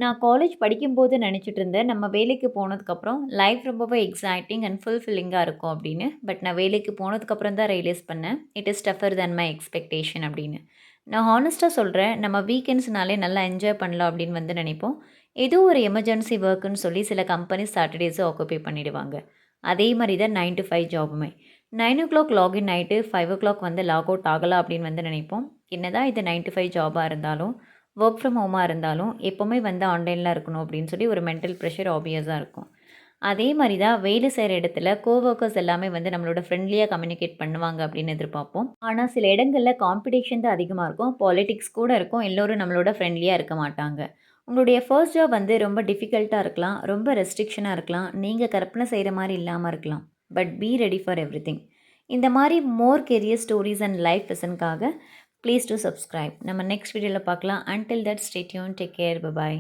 நான் காலேஜ் படிக்கும்போது நினச்சிட்டு இருந்தேன், நம்ம வேலைக்கு போனதுக்கப்புறம் லைஃப் ரொம்பவே எக்ஸைட்டிங் அண்ட் ஃபுல்ஃபில்லிங்கா இருக்கும் அப்படின்னு. பட் நான் வேலைக்கு போனதுக்கப்புறம் தான் ரியலைஸ் பண்ணேன், it is tougher than my expectation அப்படின்னு. நான் ஹானஸ்ட்டா சொல்றேன், நம்ம வீக்கெண்ட்ஸ்னாலே நல்லா என்ஜாய் பண்ணலாம் அப்படின்னு வந்து நினைப்போம். ஏதோ ஒரு எமர்ஜென்சி ஒர்க்குன்னு சொல்லி சில கம்பெனிஸ் சாட்டர்டேஸை ஆக்குபை பண்ணிடுவாங்க. அதே மாரி தான் 9 to 5 ஜாபுமே. 9:00 லாகின் ஆயிட்டு 5:00 வந்து லாக் அவுட் ஆகலாம் அப்படின்னு வந்து நினைப்போம். என்னதான் இது 9 to 5 ஜாபா இருந்தாலும், ஒர்க் ஃப்ரம் ஹோமா இருந்தாலும் எப்போவுமே வந்து ஆன்லைனில் இருக்கணும் அப்படின்னு சொல்லி ஒரு மென்டல் ப்ரெஷர் ஆப்வியஸாக இருக்கும். அதே மாதிரி தான் வேலை செய்கிற இடத்துல கோவொர்க்கர்ஸ் எல்லாமே வந்து நம்மளோட ஃப்ரெண்ட்லியாக கம்யூனிகேட் பண்ணுவாங்க அப்படின்னு எதிர்பார்ப்போம். ஆனால் சில இடங்களில் காம்படிஷன் தான் அதிகமாக இருக்கும், பாலிடிக்ஸ் கூட இருக்கும், எல்லோரும் நம்மளோட ஃப்ரெண்ட்லியாக இருக்க மாட்டாங்க. உங்களுடைய ஃபர்ஸ்ட் ஜாப் வந்து ரொம்ப டிஃபிகல்ட்டாக இருக்கலாம், ரொம்ப ரெஸ்ட்ரிக்ஷனாக இருக்கலாம், நீங்கள் கற்பனை செய்கிற மாதிரி இல்லாமல் இருக்கலாம். But be ready for everything. இந்த மாதிரி more career stories and life லெசனுக்காக ப்ளீஸ் டு சப்ஸ்கிரைப். நம்ம நெக்ஸ்ட் வீடியோவில் பார்க்கலாம். Until that stay tune, take care, bye bye.